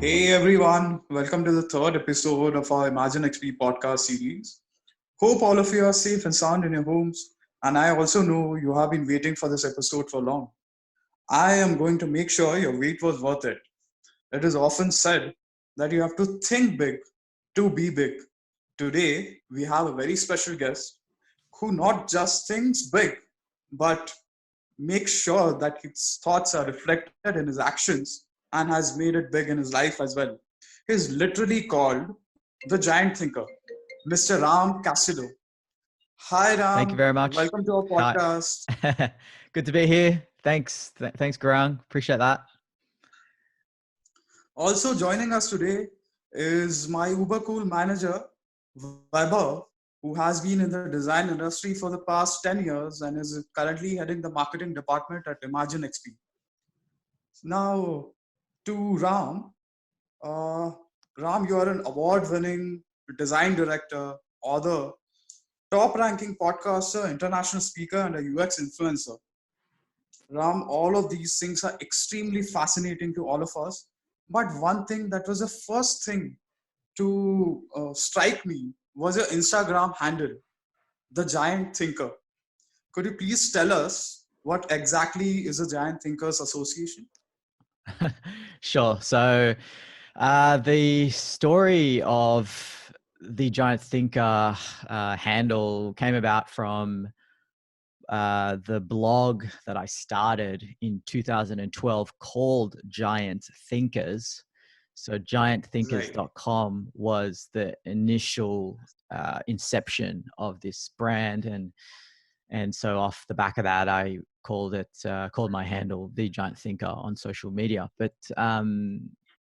Hey everyone, welcome to the third episode of our ImaginXP podcast series. Hope all of you are safe and sound in your homes, and I also know you have been waiting for this episode for long. I am going to make sure your wait was worth it. It is often said that you have to think big to be big. Today, we have a very special guest who not just thinks big, but makes sure that his thoughts are reflected in his actions and has made it big in his life as well. He's literally called the giant thinker, Mr. Ram Castillo. Hi, Thank you Ram. very much. Welcome to our Hi. podcast. Good to be here. Thanks. Thanks, Garang. Appreciate that. Also joining us today is my uber cool manager, Vaibhav, who has been in the design industry for the past 10 years and is currently heading the marketing department at ImaginXP. Now, to Ram, Uh, Ram, you are an award-winning design director, author, top-ranking podcaster, international speaker, and a UX influencer. Ram, all of these things are extremely fascinating to all of us. But one thing that was the first thing to strike me was your Instagram handle, The Giant Thinker. Could you please tell us what exactly is the Giant Thinkers Association? Sure. So the story of the Giant Thinker handle came about from the blog that I started in 2012 called Giant Thinkers. So giantthinkers.com was the initial inception of this brand, and so off the back of that, I called my handle The Giant Thinker on social media. But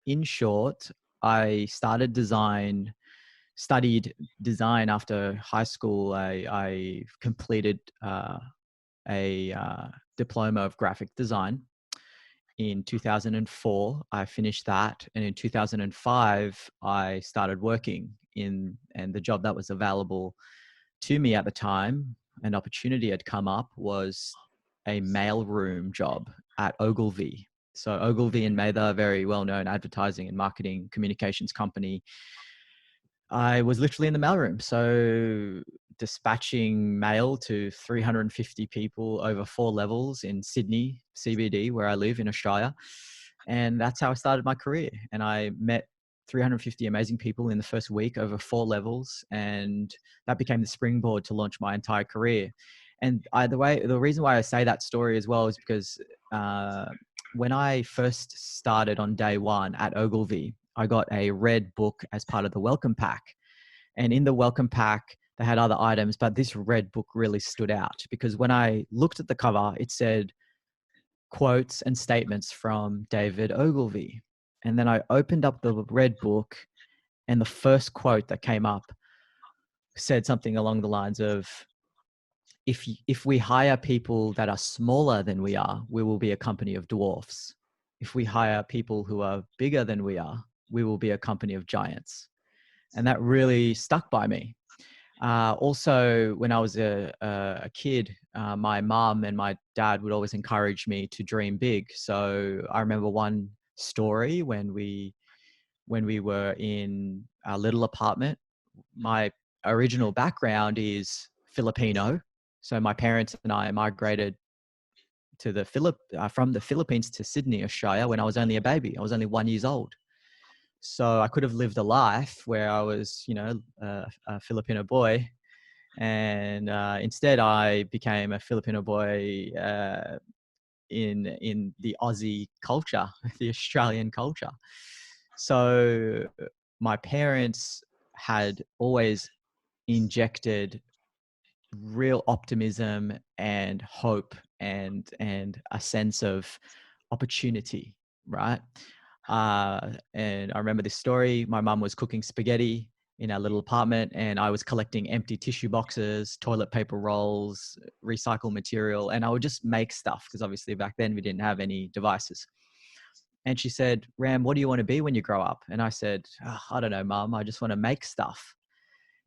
in short, I studied design after high school. I completed a diploma of graphic design in 2004. I finished that, and in 2005, I started working and the job that was available to me at the time, an opportunity had come up, was a mailroom job at Ogilvy. So Ogilvy and Mather, very well-known advertising and marketing communications company. I was literally in the mailroom. So dispatching mail to 350 people over 4 levels in Sydney, CBD, where I live in Australia. And that's how I started my career. And I met 350 amazing people in the first week over 4 levels. And that became the springboard to launch my entire career. And the reason why I say that story as well is because when I first started on day one at Ogilvy, I got a red book as part of the welcome pack. And in the welcome pack, they had other items, but this red book really stood out because when I looked at the cover, it said quotes and statements from David Ogilvy. And then I opened up the red book, and the first quote that came up said something along the lines of, if we hire people that are smaller than we are, we will be a company of dwarfs. If we hire people who are bigger than we will be a company of giants. And that really stuck by me. Also, when I was a kid, my mom and my dad would always encourage me to dream big. So I remember one story when we were in our little apartment. My original background is Filipino. So my parents and I migrated to from the Philippines to Sydney, Australia, when I was only a baby. I was only 1 year old. So I could have lived a life where I was, a Filipino boy. And instead I became a Filipino boy in the Aussie culture, the Australian culture. So my parents had always injected real optimism and hope and a sense of opportunity, right? And I remember this story. My mum was cooking spaghetti in our little apartment, and I was collecting empty tissue boxes, toilet paper rolls, recycled material, and I would just make stuff because obviously back then we didn't have any devices. And she said, "Ram, what do you want to be when you grow up?" And I said, "I don't know, Mum. I just want to make stuff."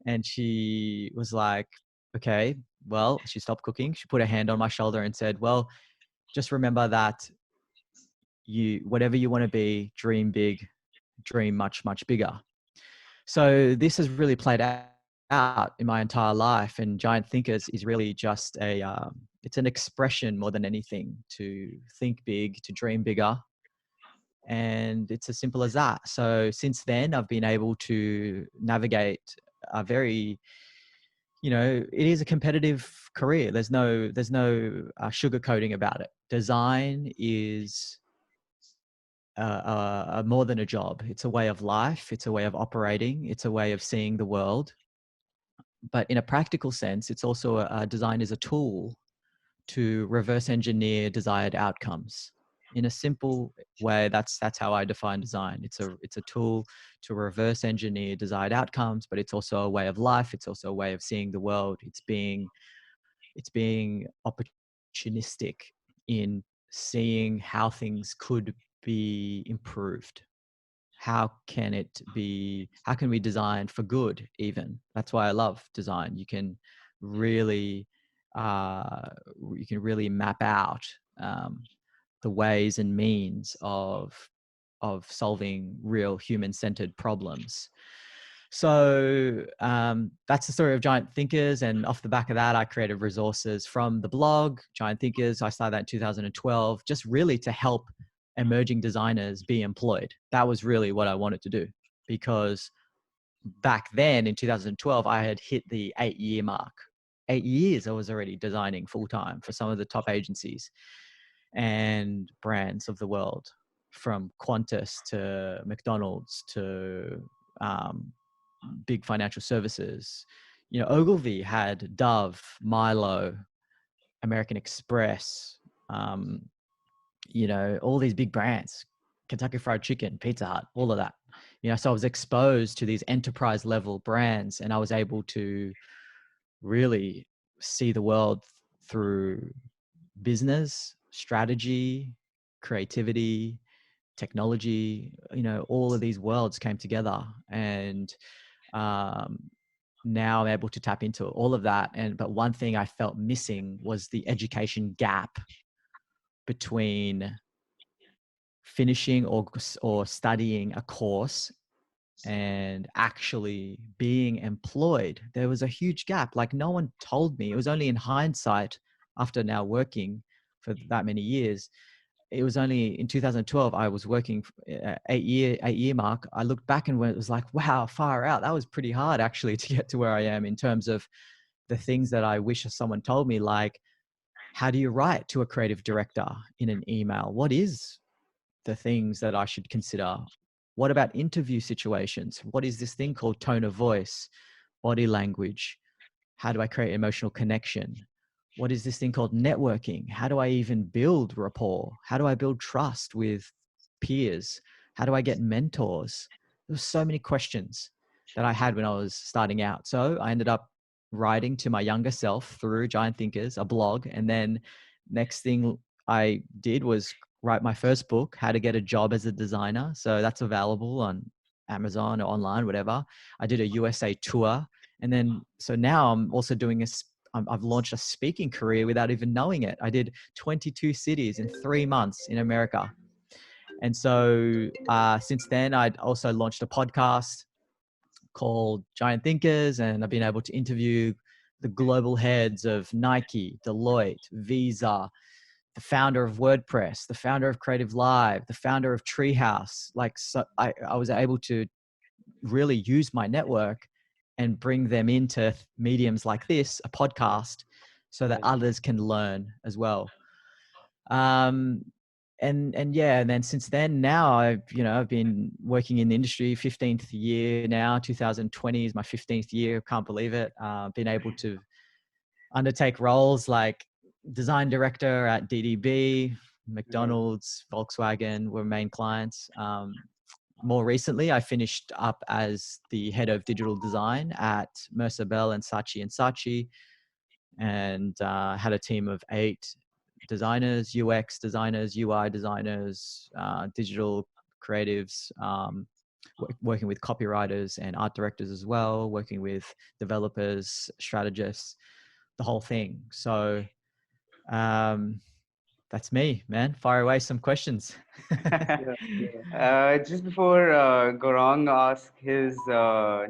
And she was like, "Okay, well," she stopped cooking. She put her hand on my shoulder and said, "Well, just remember that whatever you want to be, dream big, dream much, much bigger. So this has really played out in my entire life, and Giant Thinkers is really just it's an expression more than anything to think big, to dream bigger. And it's as simple as that. So since then, I've been able to navigate a very, it is a competitive career. There's no sugarcoating about it. Design is more than a job. It's a way of life. It's a way of operating. It's a way of seeing the world. But in a practical sense, it's also design is a tool to reverse engineer desired outcomes. In a simple way, that's how I define design. It's a tool to reverse engineer desired outcomes, but it's also a way of life. It's also a way of seeing the world. It's being opportunistic in seeing how things could be improved. How can we design for good? Even that's why I love design. You can really map out the ways and means of solving real human-centered problems. So that's the story of Giant Thinkers. And off the back of that, I created resources from the blog, Giant Thinkers. I started that in 2012, just really to help emerging designers be employed. That was really what I wanted to do, because back then in 2012, I had hit the 8-year mark. 8 years I was already designing full-time for some of the top agencies and brands of the world, from Qantas to McDonald's to big financial services. Ogilvy had Dove, Milo, American Express, all these big brands, Kentucky Fried Chicken, Pizza Hut, all of that. So I was exposed to these enterprise level brands, and I was able to really see the world through business, strategy, creativity, technology. All of these worlds came together, and now I'm able to tap into all of that. But one thing I felt missing was the education gap between finishing or studying a course and actually being employed. There was a huge gap. Like, no one told me. It was only in hindsight, after now working for that many years. It was only in 2012 I was working 8-year mark. I looked back and it was like, wow, far out. That was pretty hard actually to get to where I am, in terms of the things that I wish someone told me, like, how do you write to a creative director in an email? What is the things that I should consider? What about interview situations? What is this thing called tone of voice, body language? How do I create emotional connection? What is this thing called networking? How do I even build rapport? How do I build trust with peers? How do I get mentors? There were so many questions that I had when I was starting out. So I ended up writing to my younger self through Giant Thinkers, a blog. And then next thing I did was write my first book, How to Get a Job as a Designer. So that's available on Amazon or online, whatever. I did a USA tour. And then, so now I'm also doing I've launched a speaking career without even knowing it. I did 22 cities in 3 months in America. And so since then, I'd also launched a podcast called Giant Thinkers, and I've been able to interview the global heads of Nike, Deloitte, Visa, the founder of WordPress, the founder of CreativeLive, the founder of Treehouse. Like, so I was able to really use my network and bring them into mediums like this, a podcast, so that others can learn as well. And then since then, now I've been working in the industry, 15th year now. 2020 is my 15th year. Can't believe it. Been able to undertake roles like design director at DDB, McDonald's, Volkswagen were main clients. More recently, I finished up as the head of digital design at Mercer Bell and Saatchi, and had a team of 8 designers, UX designers, UI designers, digital creatives, working with copywriters and art directors as well, working with developers, strategists, the whole thing. So That's me, man. Fire away some questions. Yeah. Just before Gaurang asks his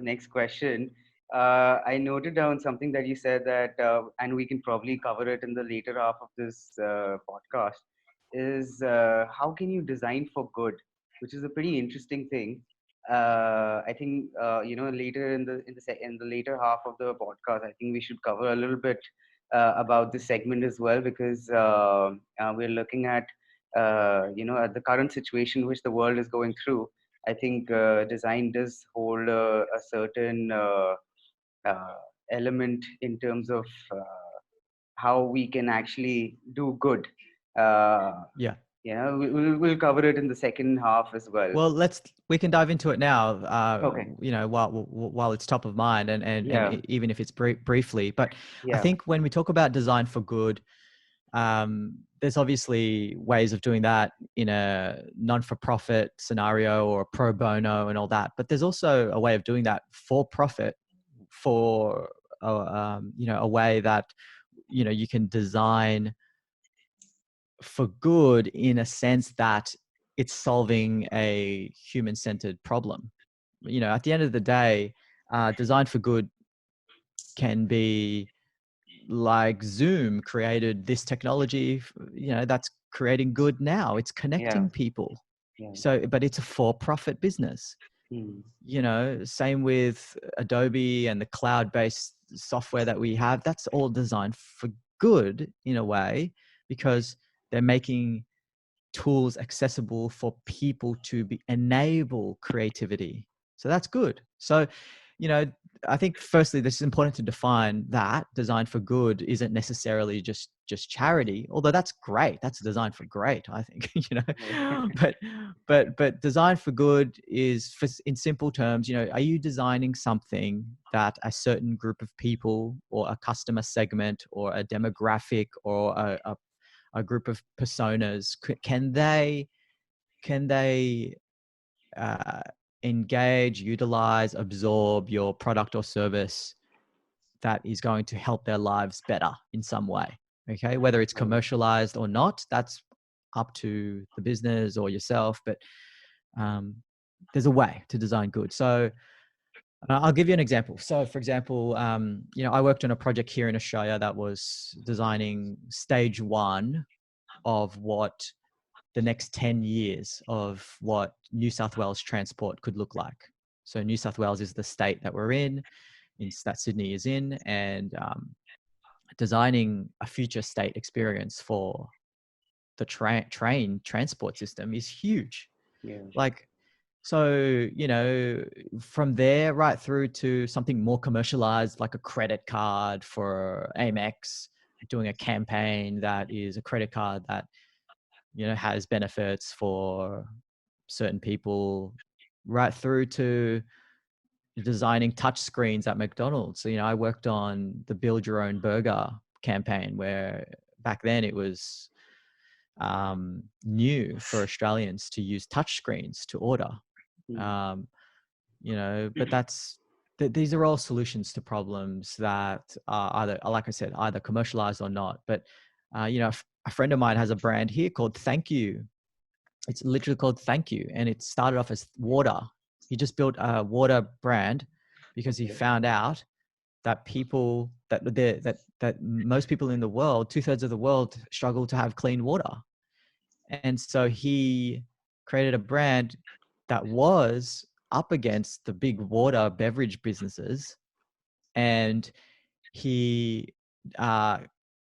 next question, I noted down something that you said that, and we can probably cover it in the later half of this podcast, is how can you design for good, which is a pretty interesting thing. I think later in the later half of the podcast, I think we should cover a little bit about this segment as well, because we're looking at at the current situation which the world is going through. I think design does hold a certain uh, element in terms of how we can actually do good. Uh, Yeah. we'll cover it in the second half as well. Well, we can dive into it now. Okay. While it's top of mind, Yeah. even if it's briefly. But I Yeah. think when we talk about design for good, there's obviously ways of doing that in a non-for-profit scenario or pro bono and all that. But there's also a way of doing that for profit, for a way that you can design for good in a sense that it's solving a human-centered problem. At the end of the day, design for good can be like Zoom created this technology, that's creating good now. It's Yeah. connecting people. Yeah. So, but it's a for-profit business. Mm. Same with Adobe and the cloud-based software that we have. That's all designed for good in a way, because they're making tools accessible for people to enable creativity. So that's good. So, I think firstly, this is important to define that design for good isn't necessarily just charity, although that's great. That's designed for great, I think, but design for good is, in simple terms, are you designing something that a certain group of people or a customer segment or a demographic or a group of personas, can they uh, engage, utilize, absorb your product or service that is going to help their lives better in some way? Okay, whether it's Right. commercialized or not, that's up to the business or yourself, but there's a way to design good. So I'll give you an example. So for example, I worked on a project here in Australia that was designing stage one of what the next 10 years of what New South Wales transport could look like. So New South Wales is the state that we're in that Sydney is in, and designing a future state experience for the train transport system is huge. Yeah. Like, so, from there right through to something more commercialized, like a credit card for Amex, doing a campaign that is a credit card that has benefits for certain people, right through to designing touch screens at McDonald's. So, I worked on the Build Your Own Burger campaign, where back then it was new for Australians to use touch screens to order. Mm. But these are all solutions to problems that are either, like I said, either commercialized or not. But a friend of mine has a brand here called Thank You. It's literally called Thank You, and it started off as water. He just built a water brand because he Okay. found out that people that most people in the world, 2/3 of the world, struggle to have clean water. And so he created a brand that was up against the big water beverage businesses, and he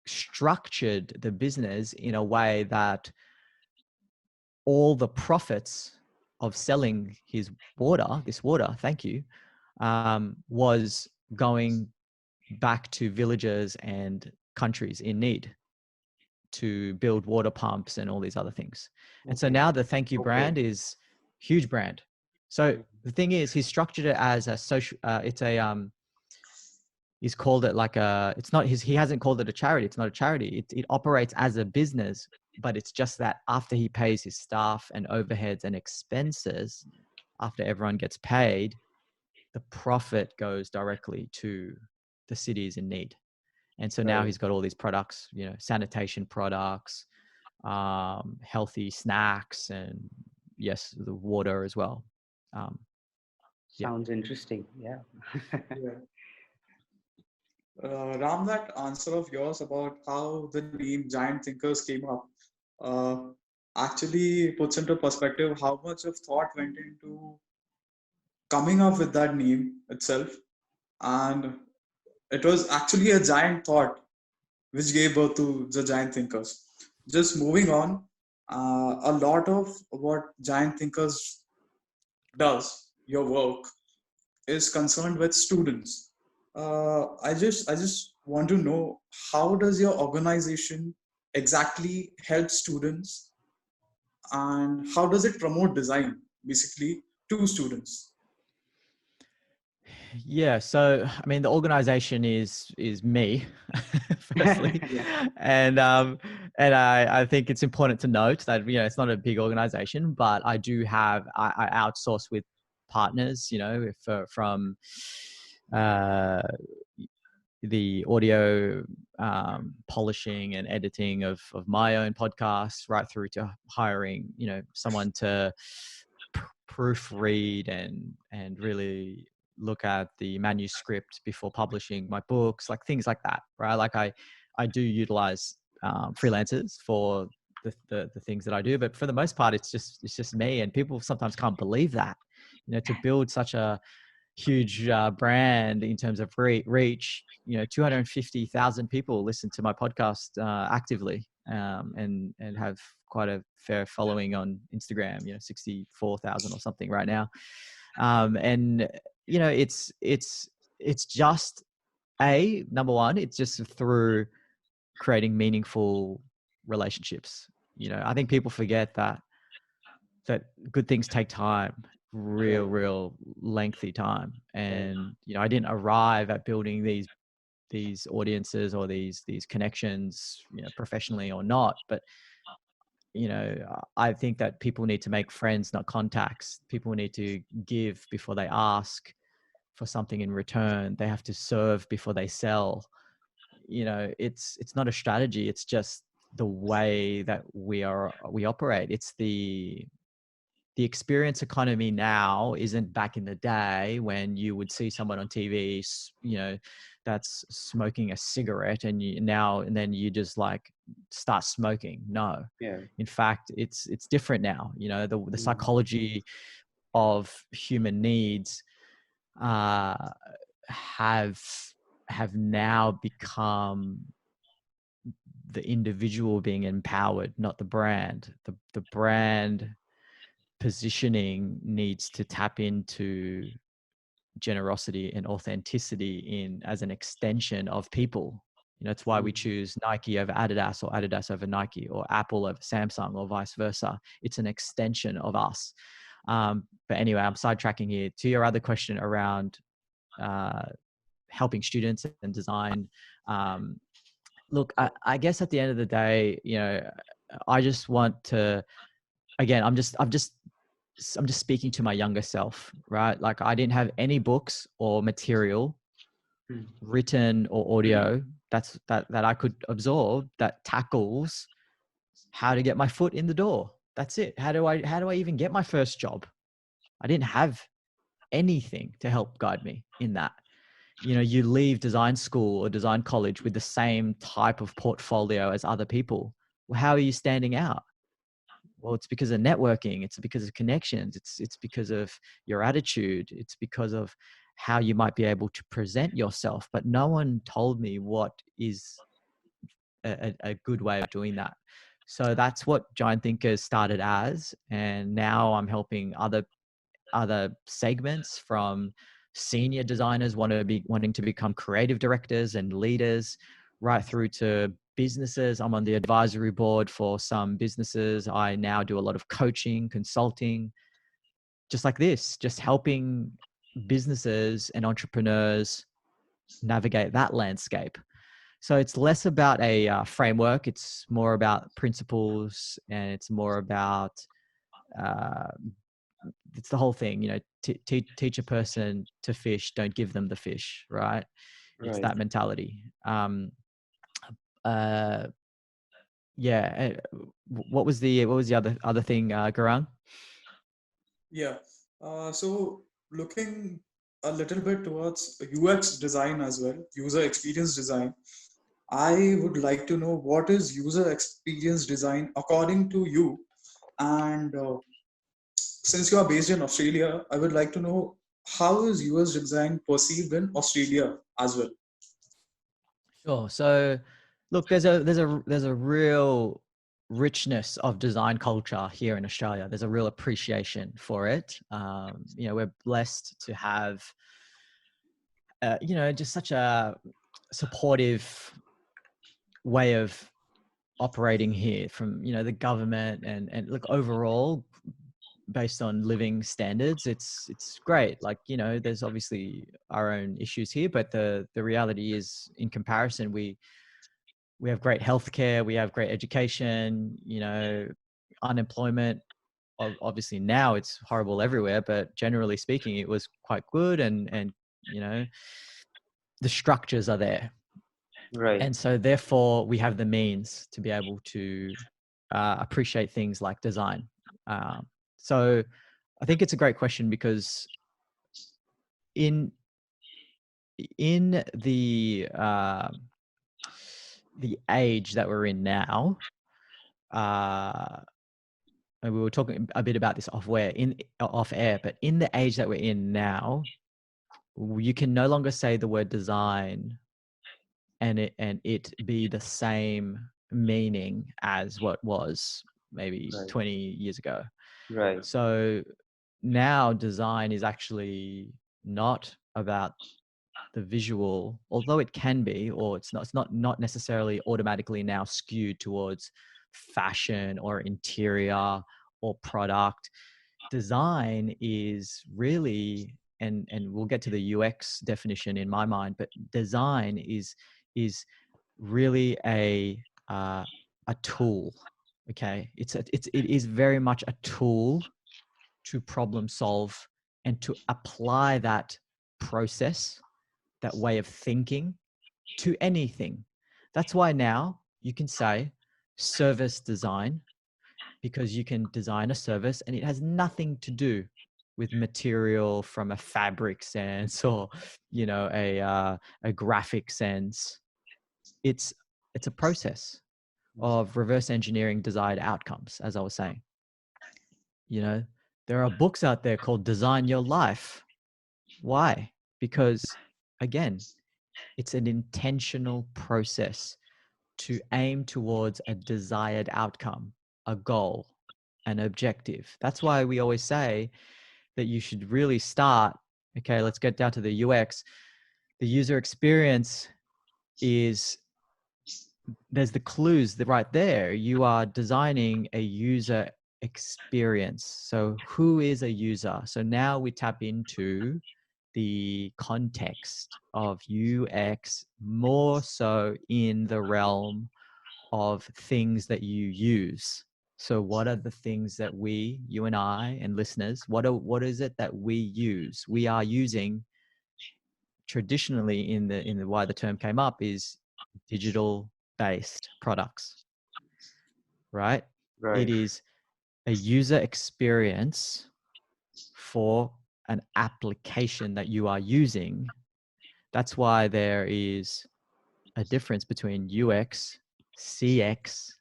structured the business in a way that all the profits of selling his water, Thank You, was going back to villages and countries in need to build water pumps and all these other things. And so Okay. now the Thank You Okay. brand is huge brand. So the thing is, he structured it as a social. He's called it like a. It's not his. He hasn't called it a charity. It's not a charity. It operates as a business, but it's just that after he pays his staff and overheads and expenses, after everyone gets paid, the profit goes directly to the cities in need. And so now Right. he's got all these products, sanitation products, healthy snacks, and yes, the water as well. Yeah. Sounds interesting. Yeah. Yeah. Ram, that answer of yours about how the name Giant Thinkers came up uh, actually puts into perspective how much of thought went into coming up with that name itself. And it was actually a giant thought which gave birth to the Giant Thinkers. Just moving on, a lot of what Giant Thinkers does, your work, is concerned with students. I just want to know, how does your organization exactly help students, and how does it promote design basically to students? Yeah, so I mean, the organization is me, firstly, Yeah. and I think it's important to note that it's not a big organization, but I do have I outsource with partners, from uh, the audio polishing and editing of my own podcasts, right through to hiring someone to proofread and really look at the manuscript before publishing my books, like things like that, right? Like I do utilize freelancers for the things that I do, but for the most part it's just me, and people sometimes can't believe that, to build such a huge brand in terms of reach. 250,000 people listen to my podcast actively, and have quite a fair following on Instagram. 64,000 or something right now. And it's just number one, it's just through creating meaningful relationships. I think people forget that good things take time, real lengthy time. And I didn't arrive at building these audiences or these connections, professionally or not, but I think that people need to make friends, not contacts. People need to give before they ask for something in return. They have to serve before they sell. It's not a strategy, it's just the way that we operate. It's the experience economy now isn't back in the day when you would see someone on TV, that's smoking a cigarette, and then you just like start smoking. No, Yeah. in fact, it's different now. The psychology of human needs have now become the individual being empowered, not the brand. The brand positioning needs to tap into generosity and authenticity as an extension of people. It's why we choose Nike over Adidas, or Adidas over Nike, or Apple over Samsung, or vice versa. It's an extension of us. But anyway, I'm sidetracking here to your other question around helping students and design. Look, I guess at the end of the day, I just want to, again, I'm just speaking to my younger self, right? Like, I didn't have any books or material, written or audio, that I could absorb, that tackles how to get my foot in the door. That's it. How do I even get my first job? I didn't have anything to help guide me in that. You leave design school or design college with the same type of portfolio as other people. Well, how are you standing out? Well, it's because of networking. It's because of connections. It's because of your attitude. It's because of how you might be able to present yourself. But no one told me what is a good way of doing that. So that's what Giant Thinkers started as. And now I'm helping other segments, from senior designers wanting to become creative directors and leaders, right through to businesses. I'm on the advisory board for some businesses. I now do a lot of coaching, consulting, just like this, just helping businesses and entrepreneurs navigate that landscape. So it's less about a framework. It's more about principles, and it's more about it's the whole thing, teach a person to fish, don't give them the fish, right? It's Right. that mentality. Uh, yeah. What was the other thing, Garang? Yeah. So looking a little bit towards UX design as well, user experience design, I would like to know what is user experience design according to you. And since you are based in Australia, I would like to know how is UX design perceived in Australia as well. Sure. So, look, there's a real richness of design culture here in Australia. There's a real appreciation for it. You know, we're blessed to have, you know, just such a supportive way of operating here from, you know, the government, and look, overall, based on living standards, it's great. Like, you know, there's obviously our own issues here, but the reality is, in comparison, we have great healthcare, we have great education, you know, unemployment. Obviously now it's horrible everywhere, but generally speaking, it was quite good, and you know, the structures are there, Right. and so therefore we have the means to be able to appreciate things like design. So I think it's a great question, because in the age that we're in now, and we were talking a bit about this off air, but in the age that we're in now, you can no longer say the word design and it be the same meaning as what was maybe Right. 20 years ago. Right. So now design is actually not about the visual, although it can be, or it's not necessarily automatically now skewed towards fashion or interior or product. Design is really, and we'll get to the UX definition in my mind, but design is really a tool. Okay, it is very much a tool to problem solve and to apply that process, that way of thinking, to anything. That's why now you can say service design, because you can design a service and it has nothing to do with material from a fabric sense, or, you know, a graphic sense. It's a process of reverse engineering desired outcomes, as I was saying. You know, there are books out there called Design Your Life. Why? Because, again, it's an intentional process to aim towards a desired outcome, a goal, an objective. That's why we always say that you should really start. Okay, let's get down to the UX. The user experience is, there's the clues right there. You are designing a user experience. So who is a user? So now we tap into the context of UX, more so in the realm of things that you use. So what are the things that you and I and listeners, what is it that we use? We are using, traditionally, in the why the term came up, is digital based products, right? It Right. is a user experience for an application that you are using. That's why there is a difference between UX, CX,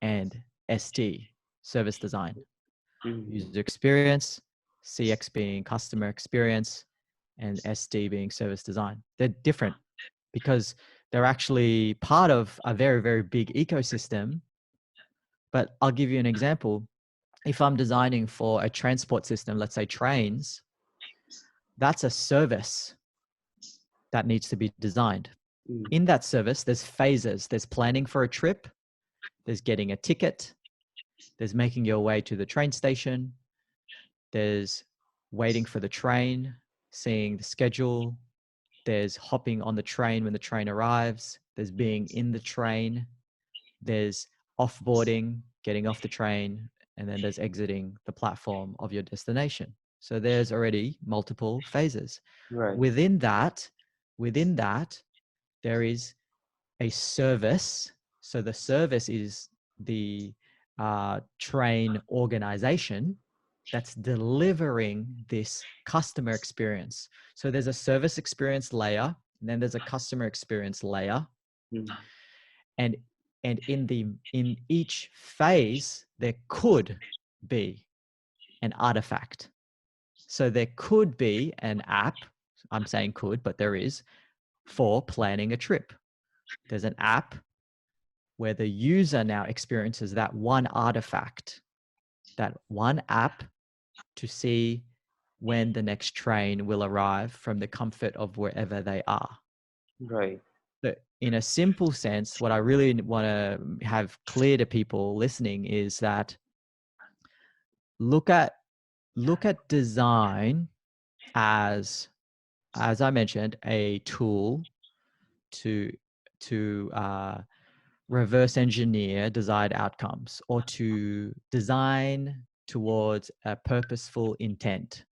and ST, service design. User experience, CX being customer experience, and ST being service design. They're different because they're actually part of a very, very big ecosystem. But I'll give you an example. If I'm designing for a transport system, let's say trains, that's a service that needs to be designed. In that service, there's phases. There's planning for a trip, there's getting a ticket, there's making your way to the train station, there's waiting for the train, seeing the schedule, there's hopping on the train when the train arrives, there's being in the train, there's offboarding, getting off the train, and then there's exiting the platform of your destination. So there's already multiple phases. Right. Within that, there is a service. So the service is the train organization that's delivering this customer experience. So there's a service experience layer, and then there's a customer experience layer. Mm. And in each phase, there could be an artifact. So there could be an app, I'm saying could, but there is, for planning a trip. There's an app where the user now experiences that one artifact, that one app, to see when the next train will arrive from the comfort of wherever they are. Right. So in a simple sense, what I really want to have clear to people listening is that look at design as I mentioned, a tool to reverse engineer desired outcomes, or to design towards a purposeful intent.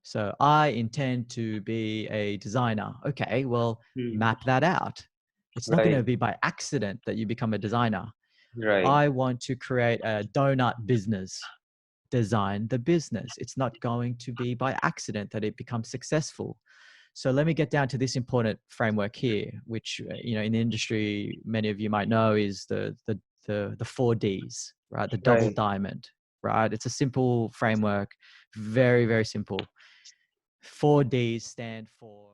So I intend to be a designer. Okay, well, map that out. It's not going to Right. be by accident that you become a designer. Right. I want to create a donut business. Design the business. It's not going to be by accident that it becomes successful. So let me get down to this important framework here, which in the industry many of you might know is the 4Ds, right? The double Right. diamond, right? It's a simple framework, very, very simple. 4Ds stand for